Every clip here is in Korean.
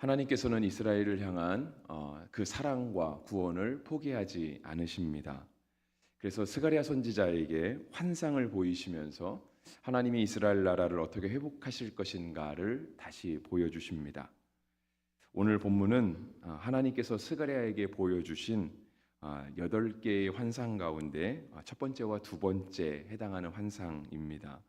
하나님께서는 이스라엘을 향한 그 사랑과 구원을 포기하지 않으십니다. 그래서 스가랴 선지자에게 환상을 보이시면서 하나님이 이스라엘 나라를 어떻게 회복하실 것인가를 다시 보여주십니다. 오늘 본문은 하나님께서 스가랴에게 보여주신 8개의 환상 가운데 첫 번째와 두 번째 해당하는 환상입니다.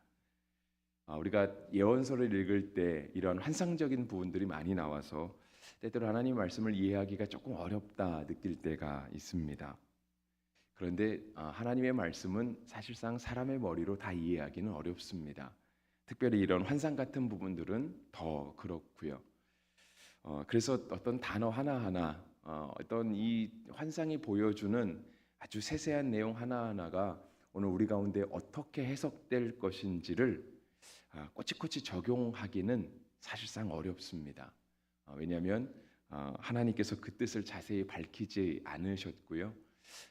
우리가 예언서를 읽을 때 이런 환상적인 부분들이 많이 나와서 때때로 하나님 말씀을 이해하기가 조금 어렵다 느낄 때가 있습니다. 그런데 하나님의 말씀은 사실상 사람의 머리로 다 이해하기는 어렵습니다. 특별히 이런 환상 같은 부분들은 더 그렇고요. 그래서 어떤 단어 하나하나, 어떤 이 환상이 보여주는 아주 세세한 내용 하나하나가 오늘 우리 가운데 어떻게 해석될 것인지를 꼬치꼬치 적용하기는 사실상 어렵습니다. 왜냐하면 하나님께서 그 뜻을 자세히 밝히지 않으셨고요.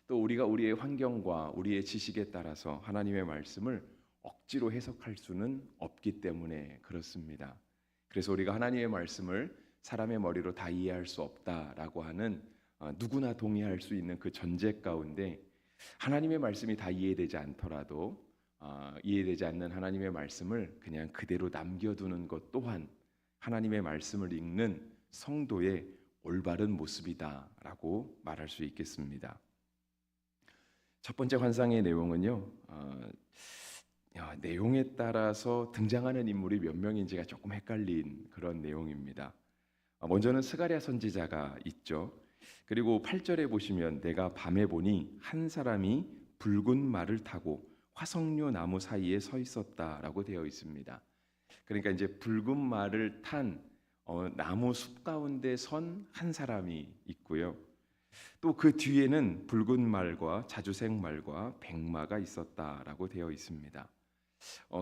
또 우리가 우리의 환경과 우리의 지식에 따라서 하나님의 말씀을 억지로 해석할 수는 없기 때문에 그렇습니다. 그래서 우리가 하나님의 말씀을 사람의 머리로 다 이해할 수 없다라고 하는 누구나 동의할 수 있는 그 전제 가운데 하나님의 말씀이 다 이해되지 않더라도 이해되지 않는 하나님의 말씀을 그냥 그대로 남겨두는 것 또한 하나님의 말씀을 읽는 성도의 올바른 모습이다라고 말할 수 있겠습니다. 첫 번째 환상의 내용은요, 내용에 따라서 등장하는 인물이 몇 명인지가 조금 헷갈린 그런 내용입니다. 먼저는 스가랴 선지자가 있죠. 그리고 8절에 보시면 내가 밤에 보니 한 사람이 붉은 말을 타고 화석류 나무 사이에 서 있었다라고 되어 있습니다. 그러니까 이제 붉은 말을 탄 나무 숲 가운데 선 한 사람이 있고요. 또 그 뒤에는 붉은 말과 자주색 말과 백마가 있었다라고 되어 있습니다.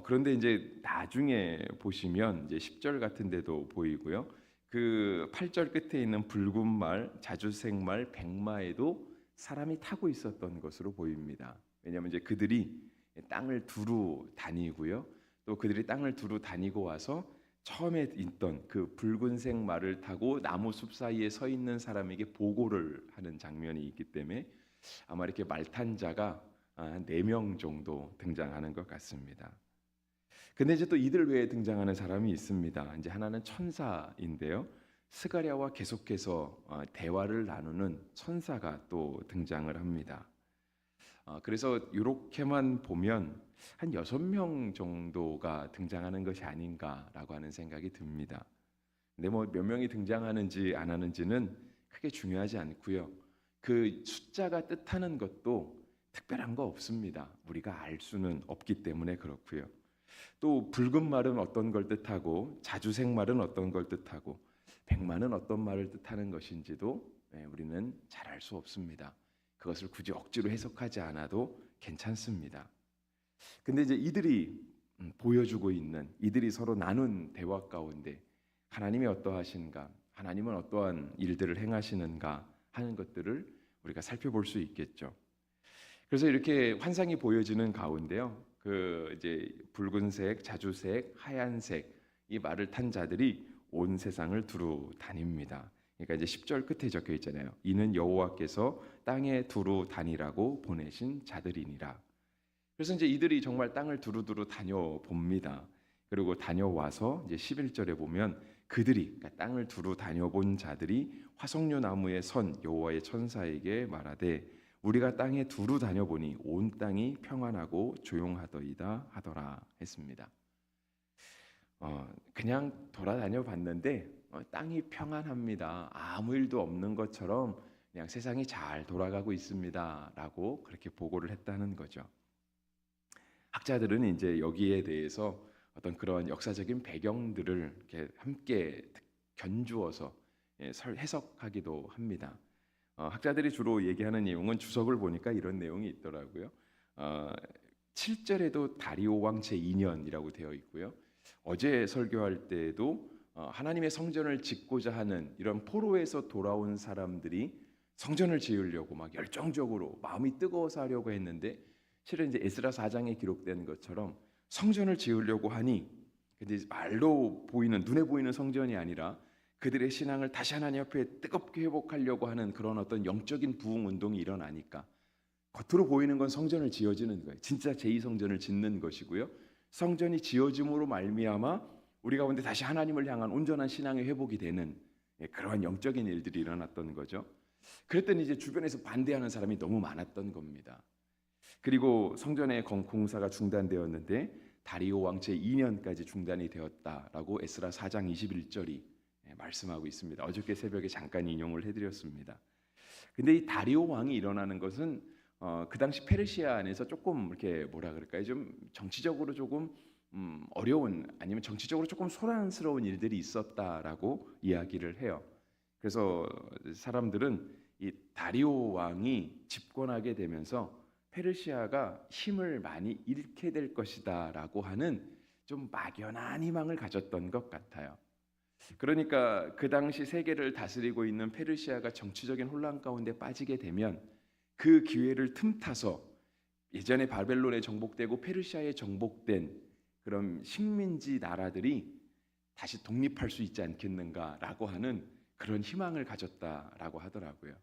그런데 이제 나중에 보시면 이제 10절 같은 데도 보이고요. 그 8절 끝에 있는 붉은 말, 자주색 말, 백마에도 사람이 타고 있었던 것으로 보입니다. 왜냐하면 이제 그들이 땅을 두루 다니고요. 또 그들이 땅을 두루 다니고 와서 처음에 있던 그 붉은색 말을 타고 나무 숲 사이에 서 있는 사람에게 보고를 하는 장면이 있기 때문에 아마 이렇게 말 탄 자가 한 4명 정도 등장하는 것 같습니다. 근데 이제 또 이들 외에 등장하는 사람이 있습니다. 이제 하나는 천사인데요. 스가랴와 계속해서 대화를 나누는 천사가 또 등장을 합니다. 그래서 이렇게만 보면 한 6명 정도가 등장하는 것이 아닌가라고 하는 생각이 듭니다. 근데 뭐 몇 명이 등장하는지 안 하는지는 크게 중요하지 않고요. 그 숫자가 뜻하는 것도 특별한 거 없습니다. 우리가 알 수는 없기 때문에 그렇고요. 또 붉은 말은 어떤 걸 뜻하고 자주색 말은 어떤 걸 뜻하고 백마는 어떤 말을 뜻하는 것인지도 우리는 잘 알 수 없습니다. 그것을 굳이 억지로 해석하지 않아도 괜찮습니다. 근데 이제 이들이 보여주고 있는 이들이 서로 나눈 대화 가운데 하나님이 어떠하신가, 하나님은 어떠한 일들을 행하시는가 하는 것들을 우리가 살펴볼 수 있겠죠. 그래서 이렇게 환상이 보여지는 가운데요, 그 이제 붉은색, 자주색, 하얀색 이 말을 탄 자들이 온 세상을 두루 다닙니다. 그러니까 이제 10절 끝에 적혀 있잖아요. 이는 여호와께서 땅에 두루 다니라고 보내신 자들이니라. 그래서 이제 이들이 정말 땅을 두루두루 다녀봅니다. 그리고 다녀와서 이제 11절에 보면 그들이, 그러니까 땅을 두루 다녀본 자들이 화석류 나무에 선 여호와의 천사에게 말하되 우리가 땅에 두루 다녀보니 온 땅이 평안하고 조용하더이다 하더라 했습니다. 그냥 돌아다녀 봤는데 땅이 평안합니다. 아무 일도 없는 것처럼 그냥 세상이 잘 돌아가고 있습니다라고 그렇게 보고를 했다는 거죠. 학자들은 이제 여기에 대해서 어떤 그런 역사적인 배경들을 이렇게 함께 견주어서 해석하기도 합니다. 학자들이 주로 얘기하는 내용은 주석을 보니까 이런 내용이 있더라고요. 7절에도 다리오 왕 제2년이라고 되어 있고요. 어제 설교할 때에도 하나님의 성전을 짓고자 하는 이런 포로에서 돌아온 사람들이 성전을 지으려고 막 열정적으로 마음이 뜨거워서 하려고 했는데 실은 이제 에스라 4장에 기록된 것처럼 성전을 지으려고 하니 근데 말로 보이는 눈에 보이는 성전이 아니라 그들의 신앙을 다시 하나님 앞에 뜨겁게 회복하려고 하는 그런 어떤 영적인 부흥 운동이 일어나니까 겉으로 보이는 건 성전을 지어지는 거예요. 진짜 제2성전을 짓는 것이고요. 성전이 지어짐으로 말미암아 우리 가운데 다시 하나님을 향한 온전한 신앙의 회복이 되는 그러한 영적인 일들이 일어났던 거죠. 그랬더니 이제 주변에서 반대하는 사람이 너무 많았던 겁니다. 그리고 성전의 공사가 중단되었는데 다리오 왕 제2년까지 중단이 되었다라고 에스라 4장 21절이 말씀하고 있습니다. 어저께 새벽에 잠깐 인용을 해드렸습니다. 근데 이 다리오 왕이 일어나는 것은 그 당시 페르시아 안에서 조금 이렇게 뭐라 그럴까요? 좀 정치적으로 조금 어려운 아니면 정치적으로 조금 소란스러운 일들이 있었다라고 이야기를 해요. 그래서 사람들은 이 다리오 왕이 집권하게 되면서 페르시아가 힘을 많이 잃게 될 것이다라고 하는 좀 막연한 희망을 가졌던 것 같아요. 그러니까 그 당시 세계를 다스리고 있는 페르시아가 정치적인 혼란 가운데 빠지게 되면 그 기회를 틈타서 예전에 바벨론에 정복되고 페르시아에 정복된 그런 식민지 나라들이 다시 독립할 수 있지 않겠는가라고 하는 그런 희망을 가졌다라고 하더라고요.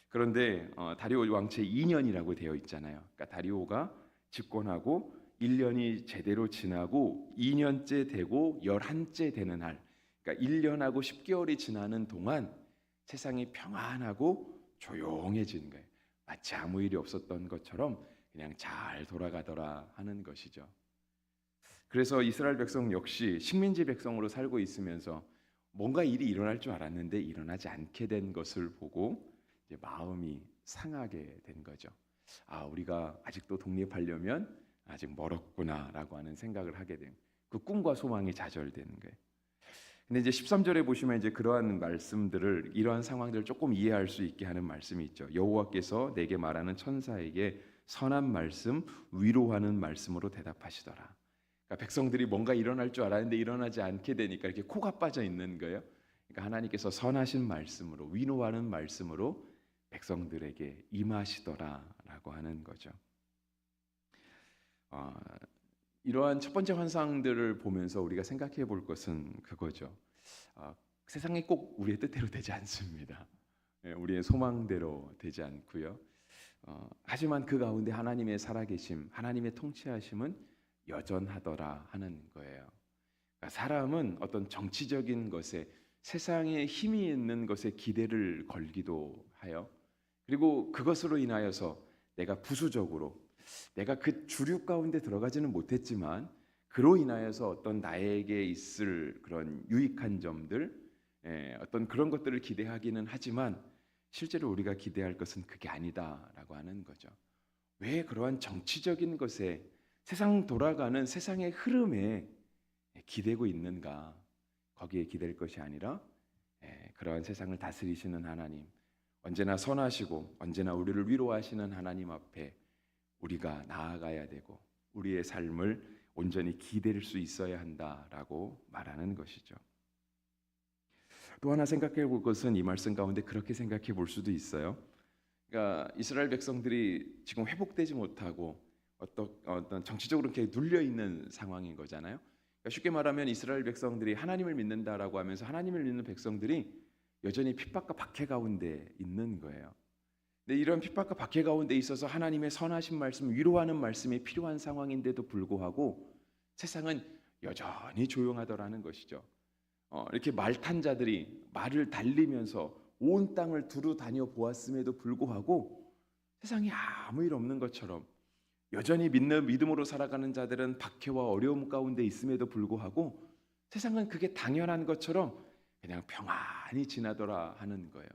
그런데 다리오 왕체 2년이라고 되어 있잖아요. 그러니까 다리오가 집권하고 1년이 제대로 지나고 2년째 되고 11째 되는 날, 그러니까 1년하고 10개월이 지나는 동안 세상이 평안하고 조용해진 거예요. 마치 아무 일이 없었던 것처럼 그냥 잘 돌아가더라 하는 것이죠. 그래서 이스라엘 백성 역시 식민지 백성으로 살고 있으면서 뭔가 일이 일어날 줄 알았는데 일어나지 않게 된 것을 보고 이제 마음이 상하게 된 거죠. 아, 우리가 아직도 독립하려면 아직 멀었구나라고 하는 생각을 하게 된 그 꿈과 소망이 좌절되는 거예요. 근데 이제 13절에 보시면 이제 그러한 말씀들을 이러한 상황들을 조금 이해할 수 있게 하는 말씀이 있죠. 여호와께서 내게 말하는 천사에게 선한 말씀, 위로하는 말씀으로 대답하시더라. 그러니까 백성들이 뭔가 일어날 줄 알았는데 일어나지 않게 되니까 이렇게 코가 빠져 있는 거예요. 그러니까 하나님께서 선하신 말씀으로 위로하는 말씀으로 백성들에게 임하시더라라고 하는 거죠. 이러한 첫 번째 환상들을 보면서 우리가 생각해 볼 것은 그거죠. 세상이 꼭 우리의 뜻대로 되지 않습니다. 우리의 소망대로 되지 않고요. 하지만 그 가운데 하나님의 살아계심, 하나님의 통치하심은 여전하더라 하는 거예요. 그러니까 사람은 어떤 정치적인 것에 세상에 힘이 있는 것에 기대를 걸기도 하여 그리고 그것으로 인하여서 내가 부수적으로 내가 그 주류 가운데 들어가지는 못했지만 그로 인하여서 어떤 나에게 있을 그런 유익한 점들 어떤 그런 것들을 기대하기는 하지만 실제로 우리가 기대할 것은 그게 아니다라고 하는 거죠. 왜 그러한 정치적인 것에 세상 돌아가는 세상의 흐름에 기대고 있는가? 거기에 기댈 것이 아니라 그러한 세상을 다스리시는 하나님, 언제나 선하시고 언제나 우리를 위로하시는 하나님 앞에 우리가 나아가야 되고 우리의 삶을 온전히 기댈 수 있어야 한다라고 말하는 것이죠. 또 하나 생각해 볼 것은 이 말씀 가운데 그렇게 생각해 볼 수도 있어요. 그러니까 이스라엘 백성들이 지금 회복되지 못하고 어떤 정치적으로 이렇게 눌려 있는 상황인 거잖아요. 그러니까 쉽게 말하면 이스라엘 백성들이 하나님을 믿는다라고 하면서 하나님을 믿는 백성들이 여전히 핍박과 박해 가운데 있는 거예요. 근데 이런 핍박과 박해 가운데 있어서 하나님의 선하신 말씀, 위로하는 말씀이 필요한 상황인데도 불구하고 세상은 여전히 조용하더라는 것이죠. 이렇게 말 탄 자들이 말을 달리면서 온 땅을 두루 다녀 보았음에도 불구하고 세상에 아무 일 없는 것처럼 여전히 믿음으로 살아가는 자들은 박해와 어려움 가운데 있음에도 불구하고 세상은 그게 당연한 것처럼 그냥 평안히 지나더라 하는 거예요.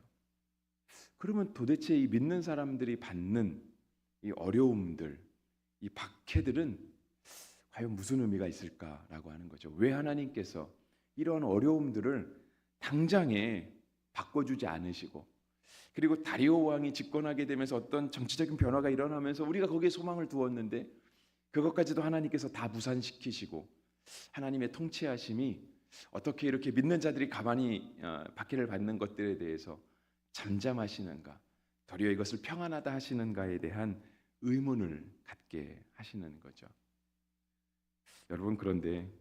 그러면 도대체 이 믿는 사람들이 받는 이 어려움들, 이 박해들은 과연 무슨 의미가 있을까라고 하는 거죠. 왜 하나님께서 이러한 어려움들을 당장에 바꿔주지 않으시고 그리고 다리오 왕이 집권하게 되면서 어떤 정치적인 변화가 일어나면서 우리가 거기에 소망을 두었는데 그것까지도 하나님께서 다 무산시키시고 하나님의 통치하심이 어떻게 이렇게 믿는 자들이 가만히 박해를 받는 것들에 대해서 잠잠하시는가, 도리어 이것을 평안하다 하시는가에 대한 의문을 갖게 하시는 거죠. 여러분, 그런데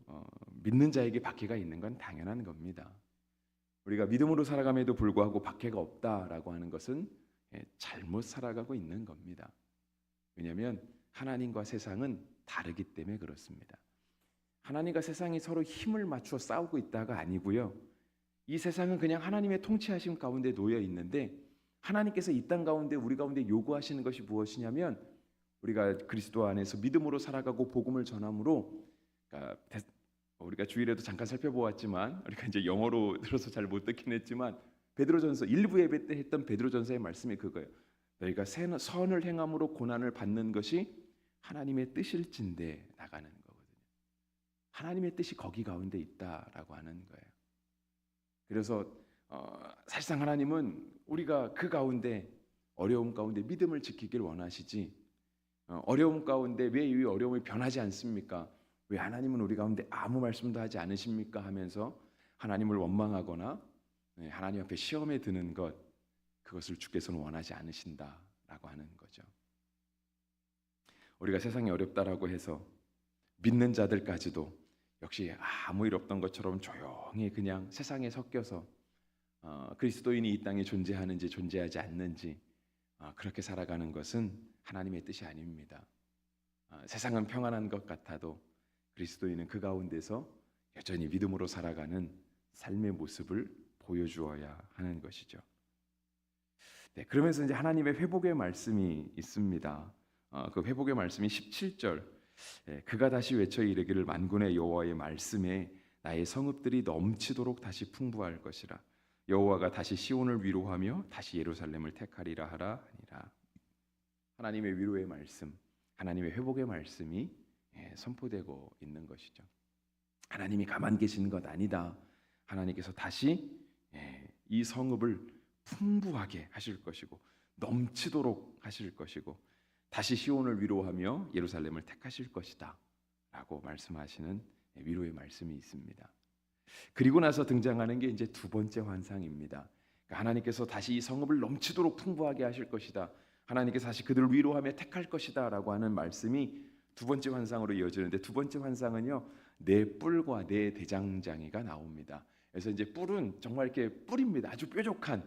믿는 자에게 박해가 있는 건 당연한 겁니다. 우리가 믿음으로 살아감에도 불구하고 박해가 없다라고 하는 것은 잘못 살아가고 있는 겁니다. 왜냐하면 하나님과 세상은 다르기 때문에 그렇습니다. 하나님과 세상이 서로 힘을 맞춰 싸우고 있다가 아니고요. 이 세상은 그냥 하나님의 통치하심 가운데 놓여 있는데 하나님께서 이 땅 가운데 우리 가운데 요구하시는 것이 무엇이냐면 우리가 그리스도 안에서 믿음으로 살아가고 복음을 전함으로 그러니까 우리가 주일에도 잠깐 살펴보았지만 우리가 이제 영어로 들어서 잘 못 듣긴 했지만 베드로전서 일부 예배 때 했던 베드로전서의 말씀이 그거예요. 너희가 선을 행함으로 고난을 받는 것이 하나님의 뜻일진데 나가는 거거든요. 하나님의 뜻이 거기 가운데 있다라고 하는 거예요. 그래서 사실상 하나님은 우리가 그 가운데 어려움 가운데 믿음을 지키길 원하시지 어려움 가운데 왜 이 어려움이 변하지 않습니까? 왜 하나님은 우리 가운데 아무 말씀도 하지 않으십니까? 하면서 하나님을 원망하거나 하나님 앞에 시험에 드는 것 그것을 주께서는 원하지 않으신다라고 하는 거죠. 우리가 세상이 어렵다라고 해서 믿는 자들까지도 역시 아무 일 없던 것처럼 조용히 그냥 세상에 섞여서 그리스도인이 이 땅에 존재하는지 존재하지 않는지 그렇게 살아가는 것은 하나님의 뜻이 아닙니다. 세상은 평안한 것 같아도 그리스도인은 그 가운데서 여전히 믿음으로 살아가는 삶의 모습을 보여주어야 하는 것이죠. 네, 그러면서 이제 하나님의 회복의 말씀이 있습니다. 그 회복의 말씀이 17절. 그가 다시 외쳐 이르기를 만군의 여호와의 말씀에 나의 성읍들이 넘치도록 다시 풍부할 것이라. 여호와가 다시 시온을 위로하며 다시 예루살렘을 택하리라 하라 하니라. 하나님의 위로의 말씀, 하나님의 회복의 말씀이 선포되고 있는 것이죠. 하나님이 가만 계시는 것 아니다. 하나님께서 다시 이 성읍을 풍부하게 하실 것이고 넘치도록 하실 것이고 다시 시온을 위로하며 예루살렘을 택하실 것이다 라고 말씀하시는 위로의 말씀이 있습니다. 그리고 나서 등장하는 게 이제 두 번째 환상입니다. 그러니까 하나님께서 다시 이 성읍을 넘치도록 풍부하게 하실 것이다. 하나님께서 다시 그들을 위로하며 택할 것이다 라고 하는 말씀이 두 번째 환상으로 이어지는데 두 번째 환상은요, 네 뿔과 네 대장장이가 나옵니다. 그래서 이제 뿔은 정말 이렇게 뿔입니다. 아주 뾰족한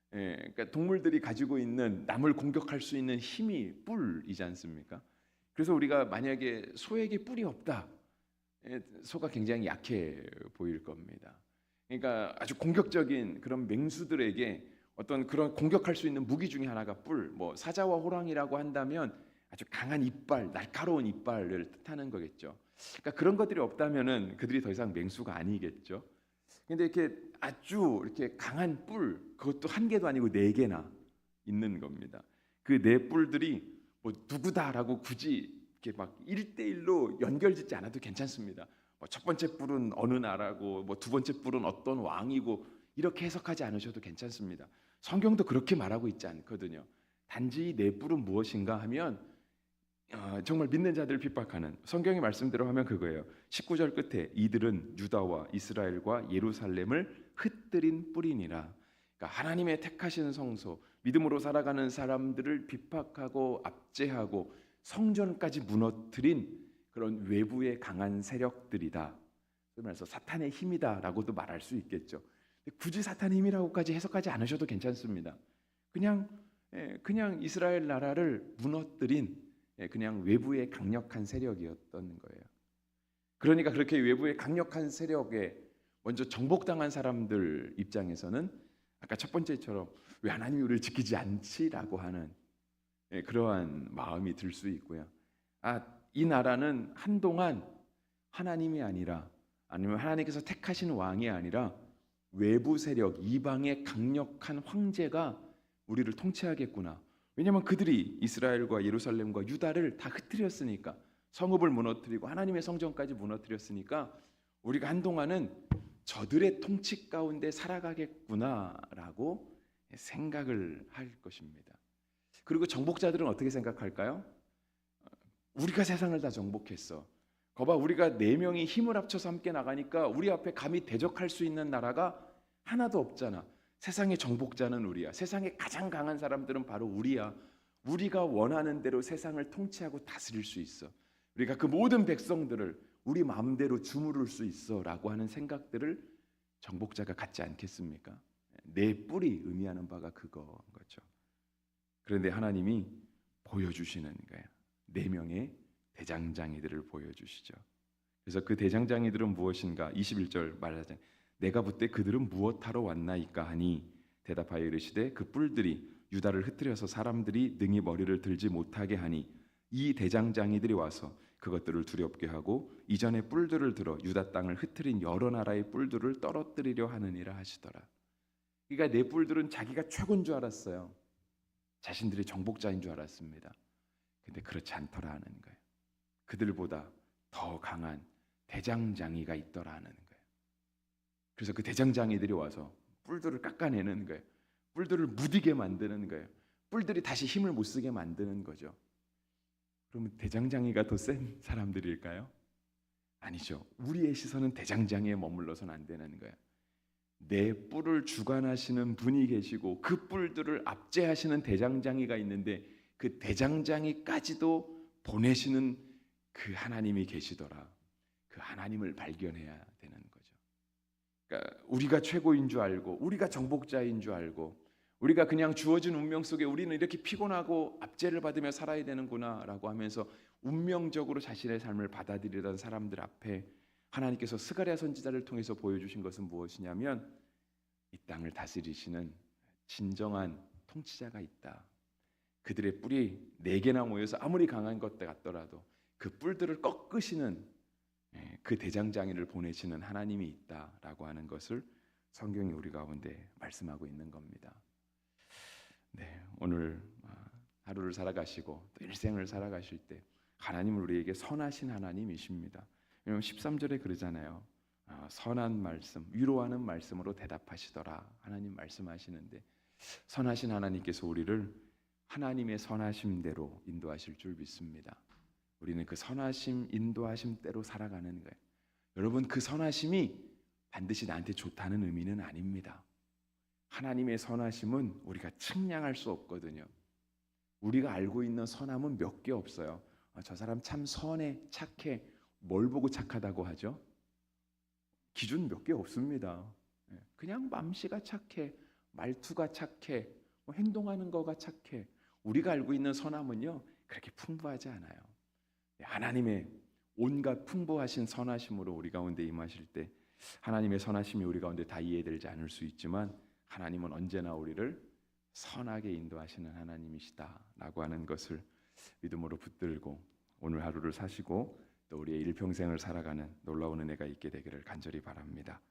그러니까 동물들이 가지고 있는 남을 공격할 수 있는 힘이 뿔이지 않습니까? 그래서 우리가 만약에 소에게 뿔이 없다, 소가 굉장히 약해 보일 겁니다. 그러니까 아주 공격적인 그런 맹수들에게 어떤 그런 공격할 수 있는 무기 중에 하나가 뿔. 뭐 사자와 호랑이라고 한다면 아주 강한 이빨, 날카로운 이빨을 뜻하는 거겠죠. 그러니까 그런 것들이 없다면은 그들이 더 이상 맹수가 아니겠죠. 근데 이렇게 아주 이렇게 강한 뿔, 그것도 한 개도 아니고 네 개나 있는 겁니다. 그 네 뿔들이 뭐 누구다라고 굳이 이렇게 막 1대1로 연결짓지 않아도 괜찮습니다. 뭐 첫 번째 뿔은 어느 나라고, 뭐 두 번째 뿔은 어떤 왕이고 이렇게 해석하지 않으셔도 괜찮습니다. 성경도 그렇게 말하고 있지 않거든요. 단지 네 뿔은 무엇인가 하면 정말 믿는 자들을 핍박하는 성경의 말씀대로 하면 그거예요. 19절 끝에 이들은 유다와 이스라엘과 예루살렘을 흩뜨린 뿔이니라. 그러니까 하나님의 택하신 성소, 믿음으로 살아가는 사람들을 핍박하고 압제하고 성전까지 무너뜨린 그런 외부의 강한 세력들이다. 그래서 사탄의 힘이다라고도 말할 수 있겠죠. 굳이 사탄의 힘이라고까지 해석하지 않으셔도 괜찮습니다. 그냥 이스라엘 나라를 무너뜨린 그냥 외부의 강력한 세력이었던 거예요. 그러니까 그렇게 외부의 강력한 세력에 먼저 정복당한 사람들 입장에서는 아까 첫 번째처럼 왜 하나님이 우리를 지키지 않지라고 하는 그러한 마음이 들 수 있고요. 이 나라는 한동안 하나님이 아니라 아니면 하나님께서 택하신 왕이 아니라 외부 세력, 이방의 강력한 황제가 우리를 통치하겠구나. 왜냐하면 그들이 이스라엘과 예루살렘과 유다를 다 흩뜨렸으니까, 성읍을 무너뜨리고 하나님의 성전까지 무너뜨렸으니까 우리가 한동안은 저들의 통치 가운데 살아가겠구나라고 생각을 할 것입니다. 그리고 정복자들은 어떻게 생각할까요? 우리가 세상을 다 정복했어. 거봐, 우리가 4명이 힘을 합쳐서 함께 나가니까 우리 앞에 감히 대적할 수 있는 나라가 하나도 없잖아. 세상의 정복자는 우리야. 세상에 가장 강한 사람들은 바로 우리야. 우리가 원하는 대로 세상을 통치하고 다스릴 수 있어. 우리가 그 모든 백성들을 우리 마음대로 주무를 수 있어라고 하는 생각들을 정복자가 같지 않겠습니까? 내 뿔이 의미하는 바가 그거인 거죠. 그런데 하나님이 보여주시는 거예요. 4명의 대장장이들을 보여주시죠. 그래서 그 대장장이들은 무엇인가? 21절 말하자면 내가 붙되 그들은 무엇하러 왔나이까 하니 대답하여 이르시되 그 뿔들이 유다를 흩뜨려서 사람들이 능히 머리를 들지 못하게 하니 이 대장장이들이 와서 그것들을 두렵게 하고 이전에 뿔들을 들어 유다 땅을 흩트린 여러 나라의 뿔들을 떨어뜨리려 하느니라 하시더라. 그러니까 내 뿔들은 자기가 최고인 줄 알았어요. 자신들이 정복자인 줄 알았습니다. 근데 그렇지 않더라 하는 거예요. 그들보다 더 강한 대장장이가 있더라 하는 거예요. 그래서 그 대장장이들이 와서 뿔들을 깎아내는 거예요. 뿔들을 무디게 만드는 거예요. 뿔들이 다시 힘을 못 쓰게 만드는 거죠. 그러면 대장장이가 더 센 사람들일까요? 아니죠. 우리의 시선은 대장장이에 머물러서는 안 되는 거예요. 내 뿔을 주관하시는 분이 계시고 그 뿔들을 압제하시는 대장장이가 있는데 그 대장장이까지도 보내시는 그 하나님이 계시더라. 그 하나님을 발견해야 되는 거죠. 그러니까 우리가 최고인 줄 알고 우리가 정복자인 줄 알고 우리가 그냥 주어진 운명 속에 우리는 이렇게 피곤하고 압제를 받으며 살아야 되는구나라고 하면서 운명적으로 자신의 삶을 받아들이던 사람들 앞에 하나님께서 스가랴 선지자를 통해서 보여주신 것은 무엇이냐면 이 땅을 다스리시는 진정한 통치자가 있다. 그들의 뿔이 4개나 모여서 아무리 강한 것 같더라도 그 뿔들을 꺾으시는 그 대장장이를 보내시는 하나님이 있다라고 하는 것을 성경이 우리 가운데 말씀하고 있는 겁니다. 네, 오늘 하루를 살아가시고 또 일생을 살아가실 때 하나님은 우리에게 선하신 하나님이십니다. 왜냐하면 13절에 그러잖아요. 선한 말씀, 위로하는 말씀으로 대답하시더라. 하나님 말씀하시는데 선하신 하나님께서 우리를 하나님의 선하심대로 인도하실 줄 믿습니다. 우리는 그 선하심, 인도하심대로 살아가는 거예요. 여러분, 그 선하심이 반드시 나한테 좋다는 의미는 아닙니다. 하나님의 선하심은 우리가 측량할 수 없거든요. 우리가 알고 있는 선함은 몇 개 없어요. 저 사람 참 선해, 착해. 뭘 보고 착하다고 하죠? 기준 몇 개 없습니다. 그냥 맘씨가 착해, 말투가 착해, 행동하는 거가 착해. 우리가 알고 있는 선함은요 그렇게 풍부하지 않아요. 하나님의 온갖 풍부하신 선하심으로 우리 가운데 임하실 때 하나님의 선하심이 우리 가운데 다 이해되지 않을 수 있지만 하나님은 언제나 우리를 선하게 인도하시는 하나님이시다라고 하는 것을 믿음으로 붙들고 오늘 하루를 사시고 또 우리의 일평생을 살아가는 놀라운 은혜가 있게 되기를 간절히 바랍니다.